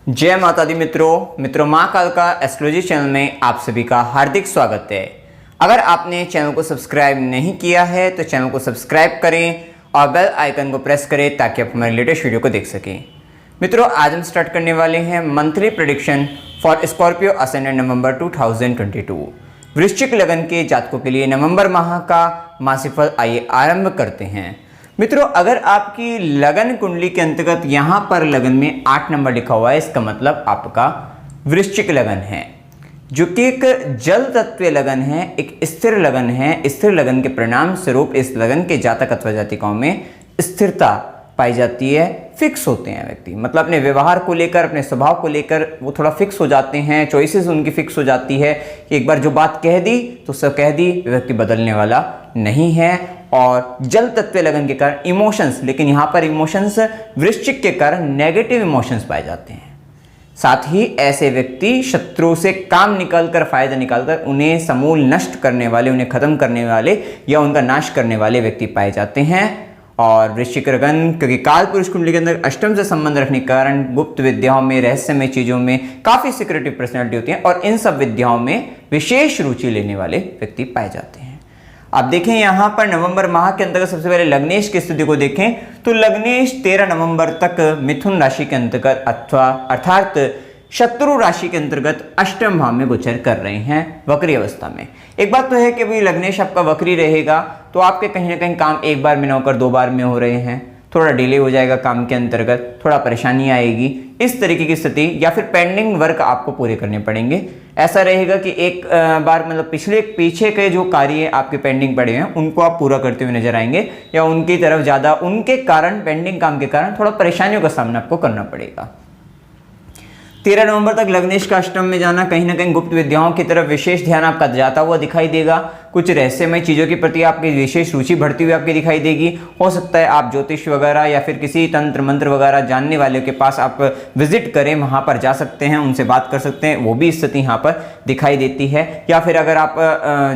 जय माता दी मित्रों माँ काल का एस्ट्रोलॉजी चैनल में आप सभी का हार्दिक स्वागत है। अगर आपने चैनल को सब्सक्राइब नहीं किया है तो चैनल को सब्सक्राइब करें और बेल आइकन को प्रेस करें ताकि आप हमारे लेटेस्ट वीडियो को देख सकें। मित्रों, आज हम स्टार्ट करने वाले हैं monthly prediction for Scorpio ascendant November 2022। वृश्चिक लगन के जातकों के लिए नवंबर माह का मासिक फल आइए आरंभ करते हैं। मित्रों, अगर आपकी लगन कुंडली के अंतर्गत यहाँ पर लगन में 8 नंबर लिखा हुआ है, इसका मतलब आपका वृश्चिक लगन है, जो कि एक जल तत्व लगन है, एक स्थिर लगन है। स्थिर लगन के परिणाम स्वरूप इस लगन के जातक अथवा जातिकाओं में स्थिरता पाई जाती है। फिक्स होते हैं व्यक्ति, मतलब अपने व्यवहार को लेकर, अपने स्वभाव को लेकर वो थोड़ा फिक्स हो जाते हैं। चॉइसेस उनकी फिक्स हो जाती है कि एक बार जो बात कह दी तो सब कह दी, व्यक्ति बदलने वाला नहीं है। और जल तत्व लगन के कारण इमोशंस, लेकिन यहाँ पर इमोशंस वृश्चिक के कारण नेगेटिव इमोशंस पाए जाते हैं। साथ ही ऐसे व्यक्ति शत्रु से काम निकालकर, फायदा निकालकर उन्हें समूल नष्ट करने वाले, उन्हें खत्म करने वाले या उनका नाश करने वाले व्यक्ति पाए जाते हैं। और वृश्चिक लगन क्योंकि काल पुरुष कुंडली के अंदर अष्टम से संबंध रखने के कारण गुप्त विद्याओं में, रहस्यमय चीजों में काफी सिक्रेटिव पर्सनैलिटी होती है और इन सब विद्याओं में विशेष रुचि लेने वाले व्यक्ति पाए जाते हैं। आप देखें यहाँ पर नवंबर माह के अंतर्गत सबसे पहले लग्नेश की स्थिति को देखें तो लग्नेश 13 नवंबर तक मिथुन राशि के अंतर्गत अर्थात शत्रु राशि के अंतर्गत अष्टम भाव में गोचर कर रहे हैं वक्री अवस्था में। एक बात तो है कि भाई लग्नेश आपका वक्री रहेगा तो आपके कहीं ना कहीं काम एक बार में ना होकर 2 बार में हो रहे हैं, थोड़ा डिले हो जाएगा काम के अंतर्गत, थोड़ा परेशानी आएगी, इस तरीके की स्थिति, या फिर पेंडिंग वर्क आपको पूरे करने पड़ेंगे। ऐसा रहेगा कि एक बार मतलब पीछे के जो कार्य आपके पेंडिंग पड़े हैं उनको आप पूरा करते हुए नजर आएंगे, या उनकी तरफ ज़्यादा उनके कारण, पेंडिंग काम के कारण थोड़ा परेशानियों का सामना आपको करना पड़ेगा। 13 नवंबर तक लग्नेश का अष्टम में जाना कहीं ना कहीं गुप्त विद्याओं की तरफ विशेष ध्यान आपका जाता हुआ दिखाई देगा। कुछ रहस्यमय चीज़ों के प्रति आपकी विशेष रुचि बढ़ती हुई आपकी दिखाई देगी। हो सकता है आप ज्योतिष वगैरह या फिर किसी तंत्र मंत्र वगैरह जानने वाले के पास आप विजिट करें, वहाँ पर जा सकते हैं, उनसे बात कर सकते हैं, वो भी स्थिति यहाँ पर दिखाई देती है। या फिर अगर आप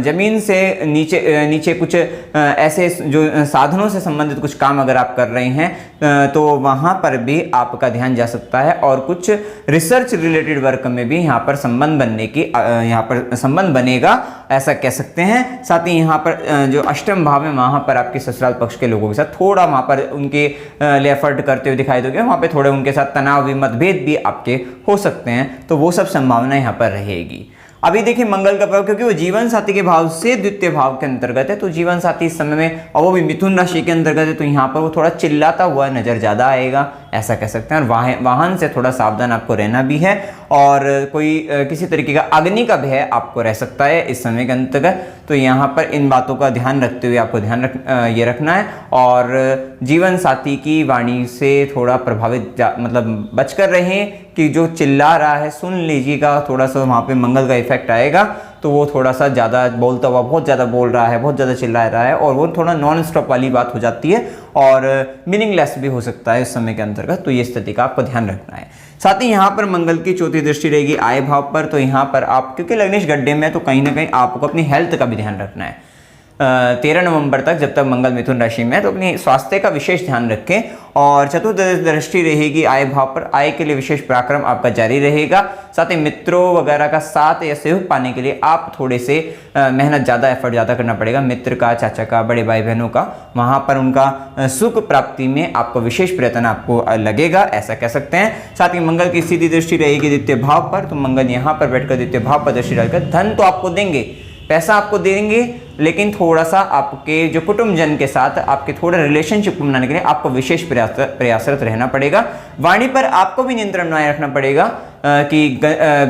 जमीन से नीचे कुछ ऐसे जो साधनों से संबंधित कुछ काम अगर आप कर रहे हैं तो वहाँ पर भी आपका ध्यान जा सकता है। और कुछ रिसर्च रिलेटेड वर्क में भी यहाँ पर संबंध बनने की संबंध बनेगा, ऐसा कह सकते हैं। साथ ही यहाँ पर जो अष्टम भाव है वहाँ पर आपके ससुराल पक्ष के लोगों के साथ थोड़ा वहाँ पर उनके लिए एफर्ट करते हुए दिखाई दोगे, वहाँ पे थोड़े उनके साथ तनाव भी, मतभेद भी आपके हो सकते हैं, तो वो सब संभावना यहाँ पर रहेगी। अभी देखिए मंगल का प्रभाव, क्योंकि वो जीवन साथी के भाव से द्वितीय भाव के अंतर्गत है, तो जीवन साथी इस समय में, और वो भी मिथुन राशि के अंतर्गत है, तो यहाँ पर वो थोड़ा चिल्लाता हुआ नजर ज्यादा आएगा, ऐसा कह सकते हैं। और वाहन से थोड़ा सावधान आपको रहना भी है, और कोई किसी तरीके का अग्नि का भय आपको रह सकता है इस समय के अंतर्गत, तो यहाँ पर इन बातों का ध्यान रखते हुए आपको ये रखना है। और जीवन साथी की वाणी से थोड़ा प्रभावित मतलब बचकर रहें कि जो चिल्ला रहा है सुन लीजिएगा, थोड़ा सा वहाँ पे मंगल का इफेक्ट आएगा, तो वो थोड़ा सा ज़्यादा बोलता हुआ, बहुत ज़्यादा बोल रहा है, बहुत ज़्यादा चिल्ला रहा है, और वो थोड़ा नॉन स्टॉप वाली बात हो जाती है और मीनिंगलेस भी हो सकता है इस समय के अंतर्गत, तो ये स्थिति का आपको ध्यान रखना है। साथ ही यहाँ पर मंगल की चौथी दृष्टि रहेगी आय भाव पर, तो यहाँ पर आप, क्योंकि लग्नेश गड्ढे में, तो कहीं ना कहीं आपको अपनी हेल्थ का भी ध्यान रखना है। 13 नवंबर तक जब तक मंगल मिथुन राशि में है तो अपनी स्वास्थ्य का विशेष ध्यान रखें। और चतुर्थ दृष्टि रहेगी आय भाव पर, आय के लिए विशेष पराक्रम आपका जारी रहेगा। साथ ही मित्रों वगैरह का साथ या सहयोग पाने के लिए आप थोड़े से मेहनत ज़्यादा, एफर्ट ज़्यादा करना पड़ेगा। मित्र का, चाचा का, बड़े भाई बहनों का, वहाँ पर उनका सुख प्राप्ति में आपको विशेष प्रयत्न आपको लगेगा, ऐसा कह सकते हैं। साथ ही मंगल की सीधी दृष्टि रहेगी द्वितीय भाव पर, तो मंगल यहाँ पर बैठकर द्वितीय भाव पर दृष्टि डालकर धन तो आपको देंगे, पैसा आपको देंगे, लेकिन थोड़ा सा आपके जो कुटुंबजन के साथ आपके थोड़े रिलेशनशिप को बनाने के लिए आपको विशेष प्रयासरत रहना पड़ेगा। वाणी पर आपको भी नियंत्रण बनाए रखना पड़ेगा कि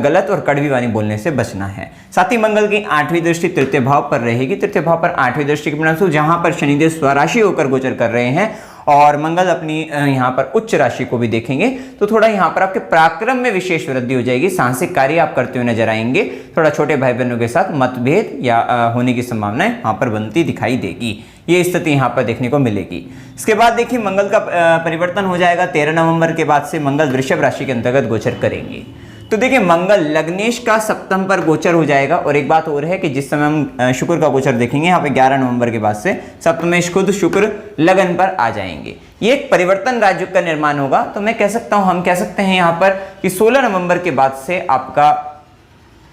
गलत और कड़वी वाणी बोलने से बचना है। साथ ही मंगल की 8वीं दृष्टि तृतीय भाव पर रहेगी। तृतीय भाव पर 8वीं दृष्टि के परिणामस्वरूप जहां पर शनिदेव स्वराशि होकर गोचर कर रहे हैं और मंगल अपनी यहाँ पर उच्च राशि को भी देखेंगे, तो थोड़ा यहाँ पर आपके पराक्रम में विशेष वृद्धि हो जाएगी। साहसिक कार्य आप करते हुए नजर आएंगे। थोड़ा छोटे भाई बहनों के साथ मतभेद या होने की संभावनाएं वहाँ पर बनती दिखाई देगी, ये स्थिति यहाँ पर देखने को मिलेगी। इसके बाद देखिए मंगल का परिवर्तन हो जाएगा 13 नवंबर के बाद से मंगल वृषभ राशि के अंतर्गत गोचर करेंगे। तो देखिए मंगल लग्नेश का सप्तम पर गोचर हो जाएगा। और एक बात और है कि जिस समय हम शुक्र का गोचर देखेंगे यहाँ पे 11 नवंबर के बाद से सप्तमेश खुद शुक्र लगन पर आ जाएंगे। ये एक परिवर्तन राजयोग का निर्माण होगा। तो मैं कह सकता हूं, हम कह सकते हैं यहाँ पर कि 16 नवंबर के बाद से आपका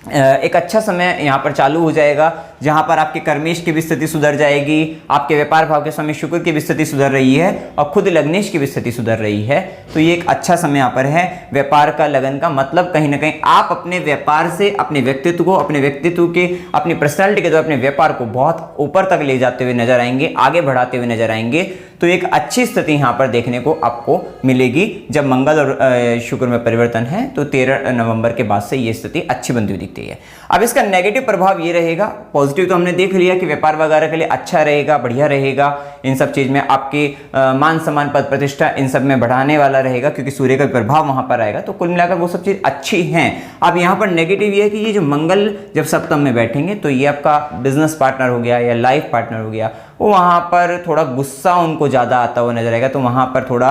एक अच्छा समय यहाँ पर चालू हो जाएगा, जहाँ पर आपके कर्मेश की भी स्थिति सुधर जाएगी, आपके व्यापार भाव के स्वामी शुक्र की भी स्थिति सुधर रही है और खुद लग्नेश की भी स्थिति सुधर रही है। तो ये एक अच्छा समय यहाँ पर है व्यापार का, लगन का मतलब कहीं ना कहीं आप अपने व्यापार से अपने व्यक्तित्व को, अपने व्यक्तित्व के, अपनी पर्सनैलिटी के द्वारा अपने व्यापार को बहुत ऊपर तक ले जाते हुए नजर आएंगे, आगे बढ़ाते हुए नजर आएंगे। तो एक अच्छी स्थिति यहाँ पर देखने को आपको मिलेगी जब मंगल और शुक्र में परिवर्तन है। तो 13 नवंबर के बाद से ये स्थिति अच्छी बनती हुई दिखती है। अब इसका नेगेटिव प्रभाव ये रहेगा, पॉजिटिव तो हमने देख लिया कि व्यापार वगैरह के लिए अच्छा रहेगा, बढ़िया रहेगा, इन सब चीज में आपके मान सम्मान पद प्रतिष्ठा इन सब में बढ़ाने वाला रहेगा क्योंकि सूर्य का प्रभाव वहां पर आएगा। तो कुल मिलाकर वो सब चीज अच्छी हैं। अब यहाँ पर नेगेटिव ये है कि ये जो मंगल जब सप्तम में बैठेंगे तो ये आपका बिजनेस पार्टनर हो गया या लाइफ पार्टनर हो गया, वो वहाँ पर थोड़ा गुस्सा उनको ज़्यादा आता हुआ नजर आएगा। तो वहाँ पर थोड़ा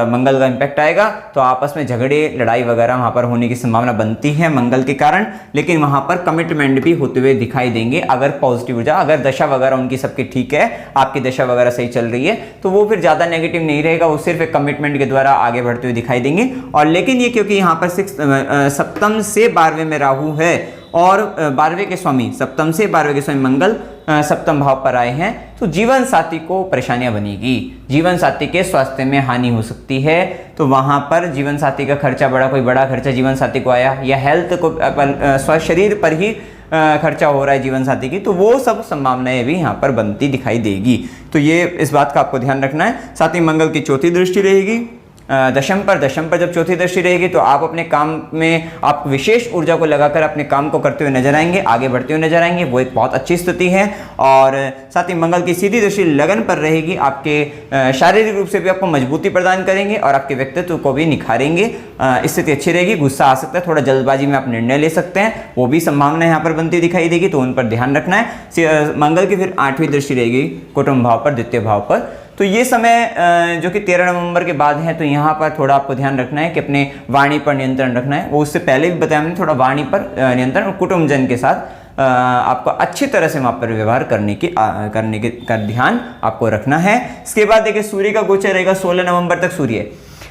मंगल का इम्पैक्ट आएगा, तो आपस में झगड़े लड़ाई वगैरह वहाँ पर होने की संभावना बनती है मंगल के कारण। लेकिन वहाँ पर कमिटमेंट भी होते हुए दिखाई देंगे अगर पॉजिटिव ऊर्जा, अगर दशा वगैरह उनकी सबकी ठीक है, आपकी दशा वगैरह सही चल रही है, तो वो फिर ज़्यादा नेगेटिव नहीं रहेगा, वो सिर्फ एक कमिटमेंट के द्वारा आगे बढ़ते हुए दिखाई देंगे। और लेकिन ये क्योंकि यहाँ पर सप्तम से 12वें में राहु है और 12वें के स्वामी, सप्तम से 12वें के स्वामी मंगल सप्तम भाव पर आए हैं, तो जीवन साथी को परेशानियां बनेगी, जीवन साथी के स्वास्थ्य में हानि हो सकती है। तो वहां पर जीवन साथी का खर्चा, कोई बड़ा खर्चा जीवन साथी को आया या हेल्थ को, शरीर पर ही खर्चा हो रहा है जीवन साथी की, तो वो सब संभावनाएं भी यहाँ पर बनती दिखाई देगी। तो ये इस बात का आपको ध्यान रखना है। साथ ही मंगल की चौथी दृष्टि रहेगी दशम पर जब चौथी दृष्टि रहेगी तो आप अपने काम में आप विशेष ऊर्जा को लगाकर अपने काम को करते हुए नजर आएंगे, आगे बढ़ते हुए नजर आएंगे, वो एक बहुत अच्छी स्थिति है। और साथ ही मंगल की सीधी दृष्टि लगन पर रहेगी, आपके शारीरिक रूप से भी आपको मजबूती प्रदान करेंगे और आपके व्यक्तित्व को भी निखारेंगे। स्थिति अच्छी रहेगी, गुस्सा आ सकता है, थोड़ा जल्दबाजी में आप निर्णय ले सकते हैं, वो भी संभावना यहाँ पर बनती दिखाई देगी, तो उन पर ध्यान रखना है। मंगल की फिर 8वीं दृष्टि रहेगी कुटुंब भाव पर, द्वितीय भाव पर। तो ये समय जो कि 13 नवंबर के बाद है, तो यहाँ पर थोड़ा आपको ध्यान रखना है कि अपने वाणी पर नियंत्रण रखना है। वो उससे पहले भी बताया मैंने, थोड़ा वाणी पर नियंत्रण और कुटुंबजन के साथ आपको अच्छी तरह से वहाँ पर व्यवहार करने का ध्यान आपको रखना है। इसके बाद देखिए सूर्य का गोचर रहेगा 16 नवंबर तक। सूर्य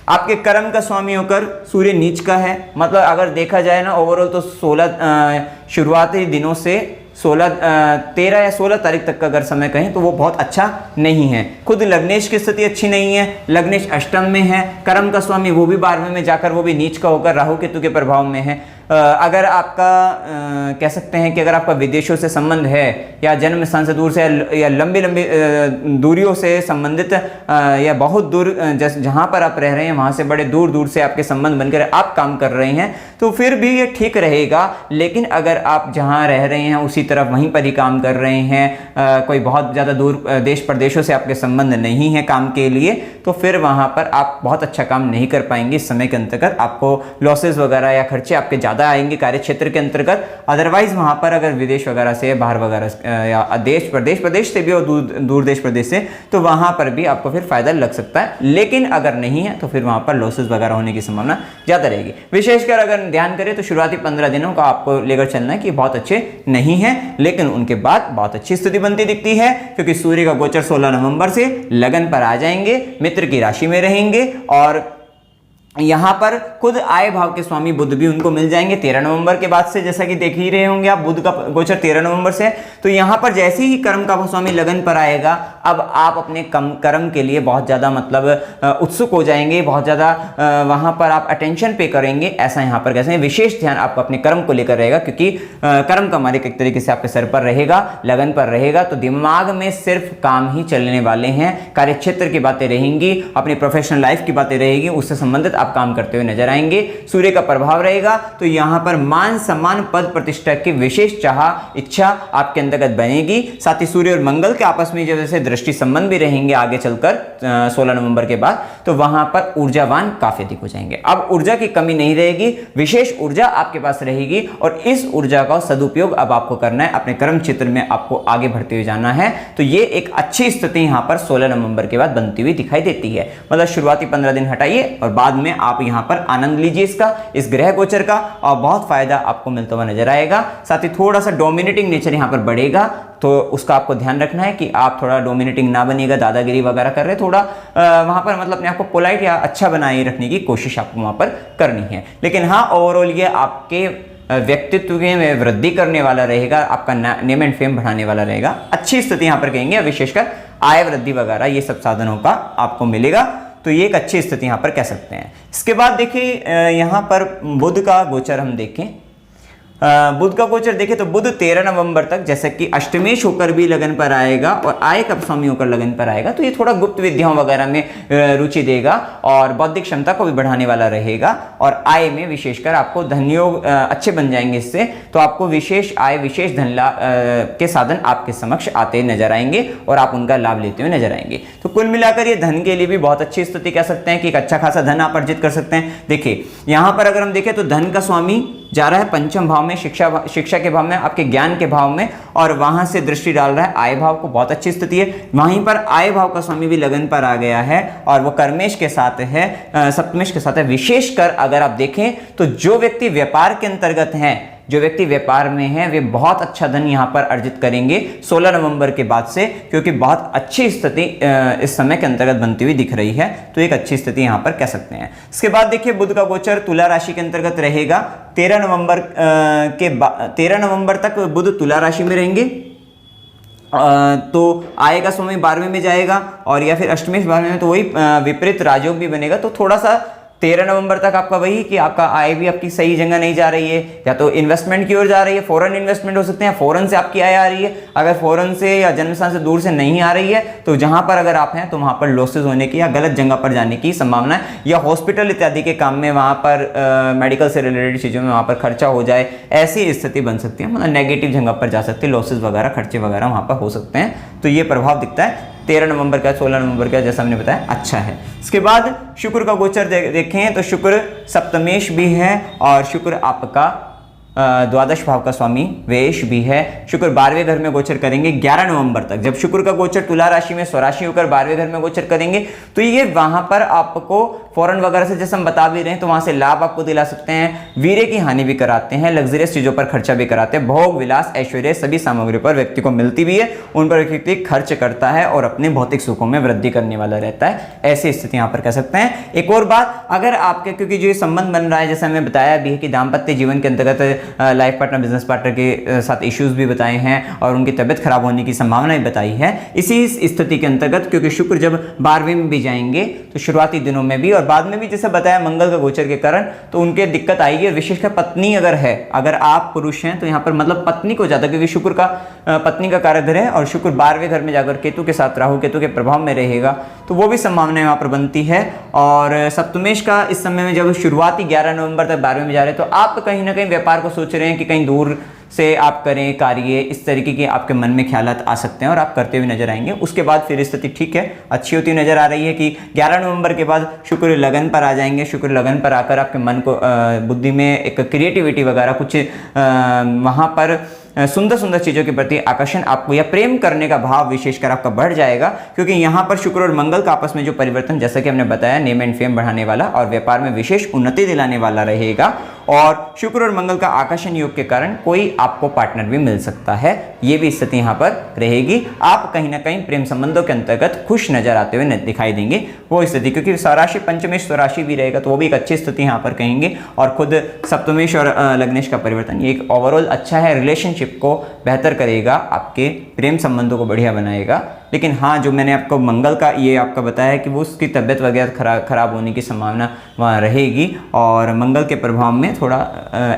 आपके कर्म का स्वामी होकर सूर्य नीच का है, मतलब अगर देखा जाए ना ओवरऑल तो 16 शुरुआती दिनों से 13 या 16 तारीख तक का अगर समय कहें तो वो बहुत अच्छा नहीं है। खुद लग्नेश की स्थिति अच्छी नहीं है, लग्नेश अष्टम में है, कर्म का स्वामी वो भी 12वें में जाकर वो भी नीच का होकर राहु केतु के प्रभाव में है। अगर आपका कह सकते हैं कि अगर आपका विदेशों से संबंध है या जन्म स्थान से दूर से या लंबी दूरियों से संबंधित या बहुत दूर जहाँ पर आप रह रहे हैं वहाँ से बड़े दूर दूर से आपके संबंध बनकर आप काम कर रहे हैं तो फिर भी ये ठीक रहेगा। लेकिन अगर आप जहाँ रह रहे हैं उसी तरफ वहीं पर ही काम कर रहे हैं, कोई बहुत ज़्यादा दूर देश प्रदेशों से आपके संबंध नहीं है काम के लिए, तो फिर वहाँ पर आप बहुत अच्छा काम नहीं कर पाएंगे। इस समय के अंतर्गत आपको लॉसेस वगैरह या खर्चे आपके ज़्यादा आएंगे कार्य क्षेत्र के अंतर्गत। अदरवाइज वहाँ पर अगर विदेश वगैरह से बाहर वगैरह या देश प्रदेश से भी और दूर देश प्रदेश से, तो वहाँ पर भी आपको फिर फायदा लग सकता है। लेकिन अगर नहीं है तो फिर वहाँ पर लॉसेस वगैरह होने की संभावना ज़्यादा रहेगी। विशेषकर अगर ध्यान करें तो शुरुआती 15 दिनों का आपको लेकर चलना है कि बहुत अच्छे नहीं है, लेकिन उनके बाद बहुत अच्छी स्थिति बनती दिखती है क्योंकि सूर्य का गोचर 16 नवंबर से लगन पर आ जाएंगे, मित्र की राशि में रहेंगे और यहाँ पर खुद आय भाव के स्वामी बुध भी उनको मिल जाएंगे 13 नवंबर के बाद से। जैसा कि देख ही रहे होंगे आप, बुध का गोचर 13 नवंबर से, तो यहाँ पर जैसे ही कर्म का स्वामी लगन पर आएगा, अब आप अपने कर्म के लिए बहुत ज़्यादा मतलब उत्सुक हो जाएंगे, बहुत ज़्यादा वहाँ पर आप अटेंशन पे करेंगे। ऐसा यहाँ पर कैसे विशेष ध्यान आपको अपने कर्म को लेकर रहेगा क्योंकि कर्म का मालिक एक तरीके से आपके सर पर रहेगा, लगन पर रहेगा, तो दिमाग में सिर्फ काम ही चलने वाले हैं। कार्य क्षेत्र की बातें रहेंगी, अपनी प्रोफेशनल लाइफ की बातें रहेगी, उससे संबंधित आप काम करते हुए नजर आएंगे। सूर्य का प्रभाव रहेगा तो यहाँ पर मान सम्मान पद प्रतिष्ठा की विशेष चाह इच्छा आपके अंतर्गत बनेगी। साथ ही सूर्य और मंगल के आपस में जैसे दृष्टि संबंध भी रहेंगे आगे चलकर 16 नवंबर के बाद, तो वहां पर ऊर्जावान काफी अधिक हो जाएंगे। अब ऊर्जा की कमी नहीं रहेगी, विशेष ऊर्जा आपके पास रहेगी और इस ऊर्जा का सदुपयोग अब आपको करना है, अपने कर्म क्षेत्र में आपको आगे बढ़ते हुए जाना है। तो ये एक अच्छी स्थिति यहां पर 16 नवंबर के बाद बनती हुई दिखाई देती है। मतलब शुरुआती 15 दिन हटाइए और बाद में आप यहां पर आनंद लीजिए इसका, इस ग्रह गोचर का, और बहुत फायदा आपको मिलता हुआ नजर आएगा। साथ ही थोड़ा सा डोमिनेटिंग नेचर यहां पर बढ़ेगा, तो उसका आपको ध्यान रखना है कि आप थोड़ा डोमिनेटिंग ना बनिएगा, दादागिरी वगैरह कर रहे, थोड़ा वहां पर मतलब अपने आपको पोलाइट या अच्छा बनाए रखने की कोशिश आपको वहां पर करनी है। लेकिन हाँ, ओवरऑल ये आपके व्यक्तित्व में वृद्धि करने वाला रहेगा, आपका नेम एंड फेम बढ़ाने वाला रहेगा। अच्छी स्थिति यहां पर कहेंगे, विशेषकर आय वृद्धि वगैरह ये सब साधनों का आपको मिलेगा, तो ये एक अच्छी स्थिति यहां पर कह सकते हैं। इसके बाद देखिए यहां पर बुध का गोचर हम देखें, बुध का गोचर देखें तो बुध 13 नवंबर तक जैसे कि अष्टमेश होकर भी लगन पर आएगा और आय का स्वामी होकर लगन पर आएगा, तो ये थोड़ा गुप्त विद्याओं वगैरह में रुचि देगा और बौद्धिक क्षमता को भी बढ़ाने वाला रहेगा। और आय में विशेषकर आपको धन योग अच्छे बन जाएंगे इससे, तो आपको विशेष आय, विशेष धन के साधन आपके समक्ष आते नजर आएंगे और आप उनका लाभ लेते हुए नजर आएंगे। तो कुल मिलाकर ये धन के लिए भी बहुत अच्छी स्थिति कह सकते हैं कि एक अच्छा खासा धन आप अर्जित कर सकते हैं। देखिए यहां पर अगर हम देखें तो धन का स्वामी जा रहा है पंचम भाव में, शिक्षा के भाव में, आपके ज्ञान के भाव में, और वहां से दृष्टि डाल रहा है आय भाव को, बहुत अच्छी स्थिति है। वहीं पर आय भाव का स्वामी भी लगन पर आ गया है और वो कर्मेश के साथ है, सप्तमेश के साथ है। विशेषकर अगर आप देखें तो जो व्यक्ति व्यापार के अंतर्गत हैं, जो व्यक्ति व्यापार में है, वे बहुत अच्छा धन यहां पर अर्जित करेंगे 16 नवंबर के बाद से, क्योंकि बहुत अच्छी स्थिति इस समय के अंतर्गत बनती हुई दिख रही है, तो एक अच्छी स्थिति यहां पर कह सकते हैं। इसके बाद देखिए बुध का गोचर तुला राशि के अंतर्गत रहेगा। 13 नवंबर तक बुध तुला राशि में रहेंगे, तो आय का स्वामी 12वें में जाएगा और या फिर अष्टमेश 12वें में, तो वही विपरीत राजयोग भी बनेगा। तो थोड़ा सा 13 नवंबर तक आपका वही कि आपका आय भी आपकी सही जगह नहीं जा रही है, या तो इन्वेस्टमेंट की ओर जा रही है, फॉरेन इन्वेस्टमेंट हो सकते हैं, फॉरेन से आपकी आय आ रही है। अगर फॉरेन से या जन्मस्थान से दूर से नहीं आ रही है, तो जहां पर अगर आप हैं तो वहां पर लॉसेज होने की या गलत जगह पर जाने की संभावना है, या हॉस्पिटल इत्यादि के काम में वहां पर मेडिकल से रिलेटेड चीजों में वहां पर खर्चा हो जाए, ऐसी स्थिति बन सकती है। मतलब नेगेटिव जगह पर जा सकती है, लॉसेज वगैरह, खर्चे वगैरह वहां पर हो सकते हैं, तो ये प्रभाव दिखता है 13 नवंबर का, 16 नवंबर का, जैसा हमने बताया अच्छा है। इसके बाद शुक्र का गोचर देखें तो शुक्र सप्तमेश भी है और शुक्र आपका द्वादश भाव का स्वामी वेश भी है। शुक्र 12वें घर में गोचर करेंगे 11 नवंबर तक। जब शुक्र का गोचर तुला राशि में स्वराशि होकर 12वें घर में गोचर करेंगे, तो ये वहां पर आपको फॉरेन वगैरह से, जैसे हम बता भी रहे हैं, तो वहां से लाभ आपको दिला सकते हैं, वीर्य की हानि भी कराते हैं, लग्जरियस चीजों पर खर्चा भी कराते हैं, भोग विलास ऐश्वर्य सभी सामग्रियों पर व्यक्ति को मिलती भी है, उन पर व्यक्ति खर्च करता है और अपने भौतिक सुखों में वृद्धि करने वाला रहता है। ऐसी स्थिति यहां पर कह सकते हैं। एक और बात, अगर आपके, क्योंकि जो संबंध बन रहा है, जैसे हमें बताया भी है कि दाम्पत्य जीवन के अंतर्गत लाइफ पार्टनर, बिजनेस पार्टनर के साथ इश्यूज भी बताए हैं और उनकी तबियत खराब होने की संभावना भी बताई है। इसी स्थिति के अंतर्गत क्योंकि शुक्र जब 12वें में भी जाएंगे, तो शुरुआती दिनों में भी और बाद में भी, जैसे बताया मंगल का गोचर के कारण, तो उनके दिक्कत आएगी। और विशेषकर पत्नी अगर है, अगर आप पुरुष हैं, तो यहाँ पर मतलब पत्नी को ज्यादा, क्योंकि शुक्र का पत्नी का कारक घर है और शुक्र 12वें घर में जाकर केतु के साथ, राहु केतु के प्रभाव में रहेगा, तो वो भी संभावना यहाँ पर बनती है। और सप्तमेश का इस समय में जब शुरुआती 11 नवंबर तक 12वें में जा रहे हैं, तो आप कहीं ना कहीं व्यापार को सोच रहे हैं कि कहीं दूर से आप करें कार्य, इस तरीके के आपके मन में ख्यालात आ सकते हैं और आप करते हुए नजर आएंगे। उसके बाद फिर स्थिति ठीक है, अच्छी होती नजर आ रही है कि 11 नवंबर के बाद शुक्र लगन पर आ जाएंगे। शुक्र लगन पर आकर आपके मन को, बुद्धि में एक क्रिएटिविटी वगैरह कुछ वहां पर सुंदर सुंदर चीजों के प्रति आकर्षण आपको या प्रेम करने का भाव विशेषकर आपका बढ़ जाएगा, क्योंकि यहां पर शुक्र और मंगल का आपस में जो परिवर्तन, जैसा कि हमने बताया, नेम एंड फेम बढ़ाने वाला और व्यापार में विशेष उन्नति दिलाने वाला रहेगा। और शुक्र और मंगल का आकर्षण योग के कारण कोई आपको पार्टनर भी मिल सकता है, ये भी स्थिति यहां पर रहेगी। आप कहीं ना कहीं प्रेम संबंधों के अंतर्गत खुश नजर आते हुए दिखाई देंगे वो स्थिति, क्योंकि स्वराशि पंचमेश स्वराशि भी रहेगा, तो वो भी एक अच्छी स्थिति यहां पर कहेंगे। और खुद सप्तमेश और लग्नेश का परिवर्तन, ये एक ओवरऑल अच्छा है, रिलेशनशिप को बेहतर करेगा, आपके प्रेम संबंधों को बढ़िया बनाएगा। लेकिन हाँ, जो मैंने आपको मंगल का ये आपका बताया कि वो उसकी तबियत वगैरह खराब होने की संभावना वहाँ रहेगी और मंगल के प्रभाव में थोड़ा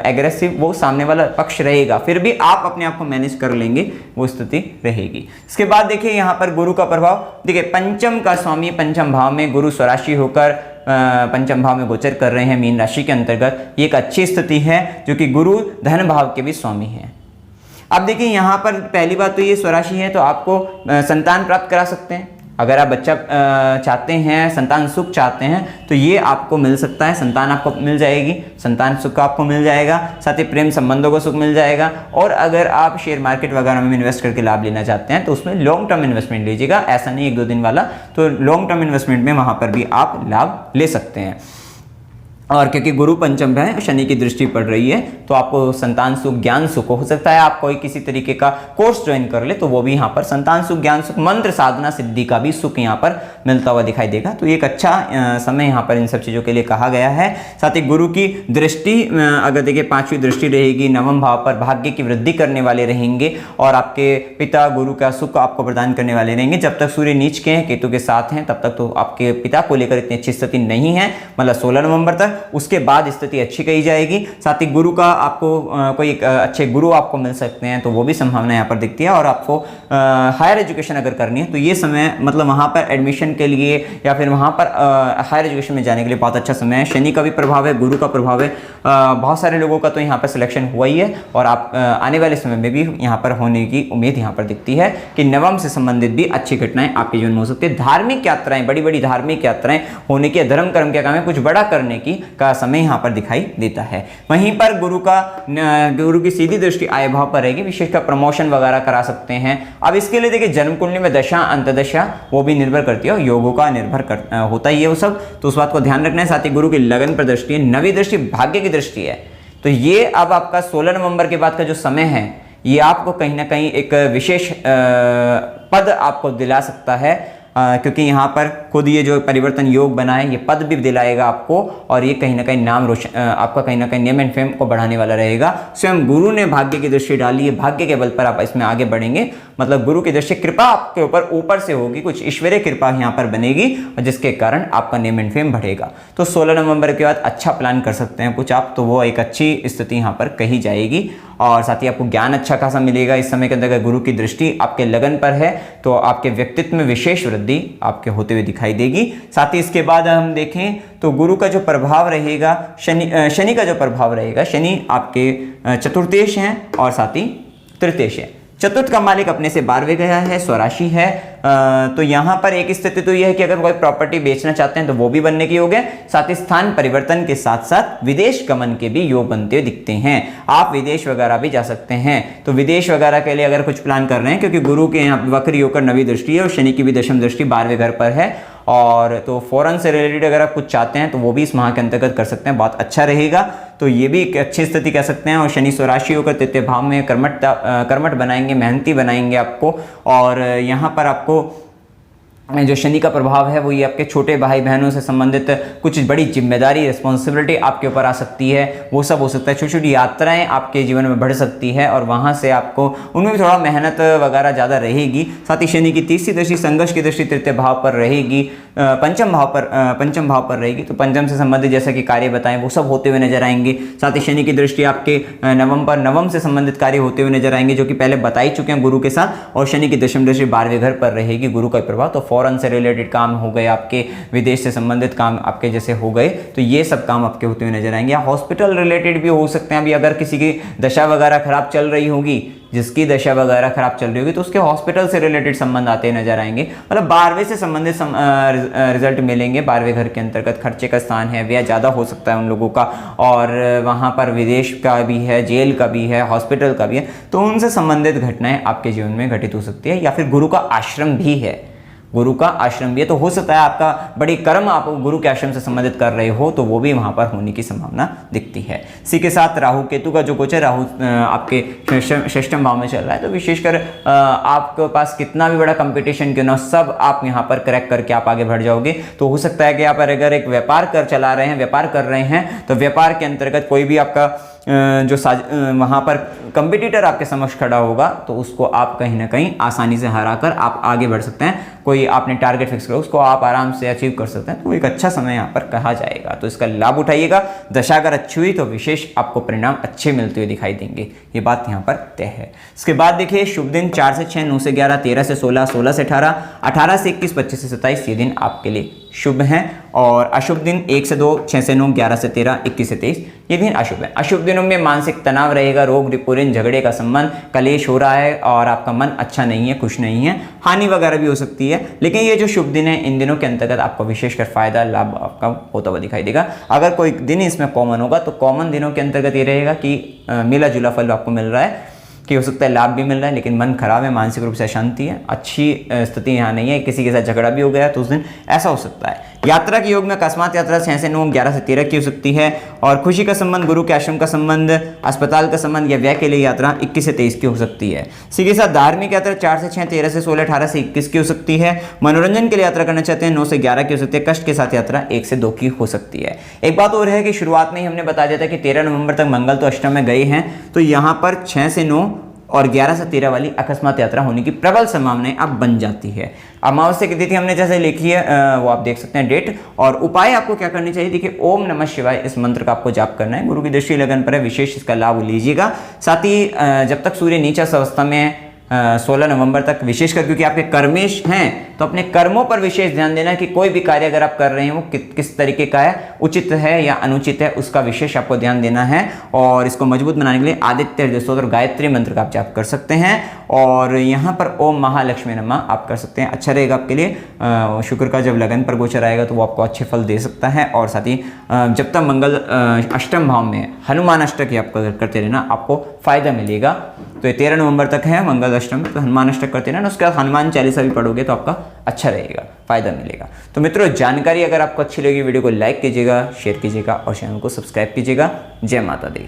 एग्रेसिव वो सामने वाला पक्ष रहेगा, फिर भी आप अपने आप को मैनेज कर लेंगे, वो स्थिति रहेगी। इसके बाद देखिए यहाँ पर गुरु का प्रभाव, देखिए पंचम का स्वामी पंचम भाव में, गुरु स्वराशि होकर पंचम भाव में गोचर कर रहे हैं मीन राशि के अंतर्गत। ये एक अच्छी स्थिति है, जो कि गुरु धन भाव के भी स्वामी है। अब देखिए यहाँ पर पहली बात तो ये स्वराशि है तो आपको संतान प्राप्त करा सकते हैं। अगर आप बच्चा चाहते हैं, संतान सुख चाहते हैं तो ये आपको मिल सकता है, संतान आपको मिल जाएगी, संतान सुख आपको मिल जाएगा, साथ ही प्रेम संबंधों को सुख मिल जाएगा। और अगर आप शेयर मार्केट वगैरह में इन्वेस्ट करके लाभ लेना चाहते हैं तो उसमें लॉन्ग टर्म इन्वेस्टमेंट लीजिएगा, ऐसा नहीं 1-2 दिन वाला। तो लॉन्ग टर्म इन्वेस्टमेंट में वहाँ पर भी आप लाभ ले सकते हैं। और क्योंकि गुरु पंचम है, शनि की दृष्टि पड़ रही है तो आपको संतान सुख, ज्ञान सुख हो सकता है आप कोई किसी तरीके का कोर्स ज्वाइन कर ले तो वो भी यहाँ पर संतान सुख, ज्ञान सुख, मंत्र साधना सिद्धि का भी सुख यहाँ पर मिलता हुआ दिखाई देगा। तो एक अच्छा समय यहाँ पर इन सब चीज़ों के लिए कहा गया है। साथ ही गुरु की दृष्टि अगर देखिए 5वीं दृष्टि रहेगी, 9वें भाव पर भाग्य की वृद्धि करने वाले रहेंगे और आपके पिता गुरु का सुख आपको प्रदान करने वाले रहेंगे। जब तक सूर्य नीच के हैं, केतु के साथ हैं, तब तक तो आपके पिता को लेकर इतनी अच्छी स्थिति नहीं है, मतलब 16 नवंबर तक। उसके बाद स्थिति अच्छी कही जाएगी। साथ ही गुरु का आपको कोई अच्छे गुरु आपको मिल सकते हैं तो वो भी संभावना यहाँ पर दिखती है। और आपको हायर एजुकेशन अगर करनी है तो ये समय मतलब वहाँ पर एडमिशन के लिए या फिर वहाँ पर हायर एजुकेशन में जाने के लिए बहुत अच्छा समय है। शनि का भी प्रभाव है, गुरु का प्रभाव है, बहुत सारे लोगों का तो यहाँ पर सिलेक्शन हुआ ही है और आप आने वाले समय में भी यहाँ पर होने की उम्मीद यहाँ पर दिखती है कि नवम से संबंधित भी अच्छी घटनाएं आपके जीवन में हो सकती है। धार्मिक यात्राएं, बड़ी बड़ी धार्मिक यात्राएं होने की, धर्म कर्म के काम में कुछ बड़ा करने की का समय यहाँ पर दिखाई देता है। वहीं पर गुरु की सीधी दृष्टि आय भाव पर रहेगी, विशेषकर प्रमोशन वगैरह करा सकते हैं। अब इसके लिए देखिए जन्म कुंडली में दशा अंतदशा वो भी निर्भर करती है और योगों का निर्भर होता ही है वो सब, तो उस बात को ध्यान रखना है। साथ ही गुरु की लगन पर दृष्टि है, 9वीं दृष्टि भाग्य की दृष्टि है। तो ये अब आपका 16 नवंबर के बाद का जो समय है ये आपको कहीं ना कहीं एक विशेष पद आपको दिला सकता है, क्योंकि यहाँ पर खुद ये जो परिवर्तन योग बना है ये पद भी दिलाएगा आपको और ये कहीं ना कहीं नाम रोशन आपका कहीं ना कहीं नेम एंड फेम को बढ़ाने वाला रहेगा। स्वयं गुरु ने भाग्य की दृष्टि डाली है, भाग्य के बल पर आप इसमें आगे बढ़ेंगे, मतलब गुरु की दृष्टि कृपा आपके ऊपर से होगी, कुछ ईश्वरीय कृपा यहाँ पर बनेगी और जिसके कारण आपका नेम एंड फेम बढ़ेगा। तो 16 नवंबर के बाद अच्छा प्लान कर सकते हैं कुछ आप, तो वो एक अच्छी स्थिति यहाँ पर कही जाएगी। और साथ ही आपको ज्ञान अच्छा खासा मिलेगा इस समय के अंदर। अगर गुरु की दृष्टि आपके लगन पर है तो आपके व्यक्तित्व में विशेष वृद्धि आपके होते हुए दिखाई देगी। साथ ही इसके बाद हम देखें तो गुरु का जो प्रभाव रहेगा, शनि का जो प्रभाव रहेगा, शनि आपके चतुर्थेश हैं और साथ ही तृतीयेश है। चतुर्थ का मालिक अपने से 12वें गया है, स्वराशि है। तो यहाँ पर एक स्थिति तो यह है कि अगर कोई प्रॉपर्टी बेचना चाहते हैं तो वो भी बनने के योग है। साथ ही स्थान परिवर्तन के साथ साथ विदेश गमन के भी योग बनते हुए दिखते हैं। आप विदेश वगैरह भी जा सकते हैं। तो विदेश वगैरह के लिए अगर कुछ प्लान कर रहे हैं, क्योंकि गुरु के यहाँ वक्र योग कर 9वीं दृष्टि है और शनि की भी दशम दृष्टि 12वें घर पर है, और तो फॉरेन से रिलेटेड अगर आप कुछ चाहते हैं तो वो भी इस माह के अंतर्गत कर सकते हैं, बहुत अच्छा रहेगा। तो ये भी एक अच्छी स्थिति कह सकते हैं। और शनि स्वराशि होकर तृतीय भाव में कर्मठ बनाएंगे, मेहनती बनाएंगे आपको। और यहाँ पर आपको जो शनि का प्रभाव है वो ये आपके छोटे भाई बहनों से संबंधित कुछ बड़ी जिम्मेदारी, रिस्पॉन्सिबिलिटी आपके ऊपर आ सकती है, वो सब हो सकता है। छोटी छोटी यात्राएं आपके जीवन में बढ़ सकती है और वहाँ से आपको उनमें भी थोड़ा मेहनत वगैरह ज़्यादा रहेगी। साथ ही शनि की तीसरी दृष्टि, संघर्ष की दृष्टि तृतीय भाव पर रहेगी, पंचम भाव पर रहेगी। तो पंचम से संबंधित जैसा कि कार्य बताएं वो सब होते हुए नजर आएंगे। साथ ही शनि की दृष्टि आपके नवम से संबंधित कार्य होते हुए नजर आएंगे, जो कि पहले बता ही चुके हैं गुरु के साथ। और शनि की दशम दृष्टि 12वें घर पर रहेगी, गुरु का प्रभाव। तो फॉरेन से रिलेटेड काम हो गए आपके, विदेश से संबंधित काम आपके जैसे हो गए, तो ये सब काम आपके होते हुए नजर आएंगे। या हॉस्पिटल रिलेटेड भी हो सकते हैं। अभी अगर किसी की दशा वगैरह खराब चल रही होगी, जिसकी दशा वगैरह खराब चल रही होगी, तो उसके हॉस्पिटल से रिलेटेड संबंध आते नजर आएंगे। मतलब 12वें से संबंधित रिजल्ट मिलेंगे। 12वें घर के अंतर्गत खर्चे का स्थान है, व्यय ज़्यादा हो सकता है उन लोगों का, और वहाँ पर विदेश का भी है, जेल का भी है, हॉस्पिटल का भी है। तो उनसे संबंधित घटनाएं आपके जीवन में घटित हो सकती है। या फिर गुरु का आश्रम भी है, गुरु का आश्रम भी है, तो हो सकता है आपका बड़ी कर्म आप गुरु के आश्रम से संबंधित कर रहे हो, तो वो भी वहां पर होने की संभावना दिखती है। इसी के साथ राहु केतु का जो गोचर, राहु आपके षष्ठम भाव में चल रहा है, तो विशेषकर आपके पास कितना भी बड़ा कंपटीशन क्यों ना, सब आप यहाँ पर क्रैक करके आप आगे बढ़ जाओगे। तो हो सकता है कि आप अगर एक व्यापार व्यापार कर रहे हैं, तो व्यापार के अंतर्गत कोई भी आपका जो वहाँ पर कंपटीटर आपके समक्ष खड़ा होगा, तो उसको आप कहीं ना कहीं आसानी से हराकर आप आगे बढ़ सकते हैं। कोई आपने टारगेट फिक्स करा, उसको आप आराम से अचीव कर सकते हैं। तो एक अच्छा समय यहाँ पर कहा जाएगा, तो इसका लाभ उठाइएगा। दशा अगर अच्छी हुई तो विशेष आपको परिणाम अच्छे मिलते हुए दिखाई देंगे, ये बात यहाँ पर तय है। इसके बाद देखिए शुभ दिन 4 से 6, 9 से 11, 13 से 16, 16 से 18, 18 से 21, 25 से 27 ये दिन आपके लिए शुभ हैं और अशुभ दिन 1 से 2, 6 से 9, 11 से 13, 21 से 23 ये दिन अशुभ है। अशुभ दिनों में मानसिक तनाव रहेगा, रोग रिपुरिन, झगड़े का संबंध, कलेश हो रहा है और आपका मन अच्छा नहीं है, खुश नहीं है, हानि वगैरह भी हो सकती है। लेकिन ये जो शुभ दिन है इन दिनों के अंतर्गत आपको विशेषकर फायदा लाभ आपका होता हुआ दिखाई देगा। अगर कोई दिन इसमें कॉमन होगा तो कॉमन दिनों के अंतर्गत ये रहेगा कि मिला जुला फल आपको मिल रहा है कि हो सकता है लाभ भी मिल रहा है लेकिन मन खराब है, मानसिक रूप से अशांति है, अच्छी स्थिति यहाँ नहीं है, किसी के साथ झगड़ा भी हो गया तो उस दिन ऐसा हो सकता है। यात्रा के योग में अकस्मात यात्रा 6 से 9, 11 से 13 की हो सकती है और खुशी का संबंध, गुरु के आश्रम का संबंध, अस्पताल का संबंध या व्यय के लिए यात्रा 21 से 23 की हो सकती है। इसी के साथ धार्मिक यात्रा 4 से 6, 13 से 16, 18 से 21 की हो सकती है। मनोरंजन के लिए यात्रा करना चाहते हैं 9 से 11 की हो सकती है। कष्ट के साथ यात्रा 1 से 2 की हो सकती है। एक बात और है कि शुरुआत में ही हमने बता दिया था कि 13 नवंबर तक मंगल तो अष्टम में गए हैं, तो यहाँ पर 6 से 9 और 11 से 13 वाली अकस्मात यात्रा होने की प्रबल संभावनाएं अब बन जाती है। अमावस्या की तिथि हमने जैसे लिखी है वो आप देख सकते हैं डेट, और उपाय आपको क्या करनी चाहिए। देखिए, ओम नमः शिवाय इस मंत्र का आपको जाप करना है। गुरु की दृष्टि लगन पर है, विशेष इसका लाभ लीजिएगा। साथ ही जब तक सूर्य नीचा अवस्था में है 16 नवंबर तक, विशेषकर क्योंकि आपके कर्मेश हैं तो अपने कर्मों पर विशेष ध्यान देना कि कोई भी कार्य अगर आप कर रहे हैं वो किस तरीके का है, उचित है या अनुचित है, उसका विशेष आपको ध्यान देना है। और इसको मजबूत बनाने के लिए आदित्य हृदय स्तोत्र गायत्री मंत्र का आप जाप कर सकते हैं और यहाँ पर ओम महालक्ष्मी नमः आप कर सकते हैं, अच्छा रहेगा आपके लिए। शुक्र का जब लगन पर गोचर आएगा तो वो आपको अच्छे फल दे सकता है। और साथ ही जब तक मंगल अष्टम भाव में हनुमान अष्टक आप करते रहना, आपको फायदा मिलेगा। तो ये 13 नवंबर तक है मंगल अष्टमी, तो हनुमान अष्टक करते रहना, उसके बाद हनुमान चालीसा भी पढ़ोगे तो आपका अच्छा रहेगा, फायदा मिलेगा। तो मित्रों, जानकारी अगर आपको अच्छी लगी वीडियो को लाइक कीजिएगा, शेयर कीजिएगा और चैनल को सब्सक्राइब कीजिएगा। जय माता दी।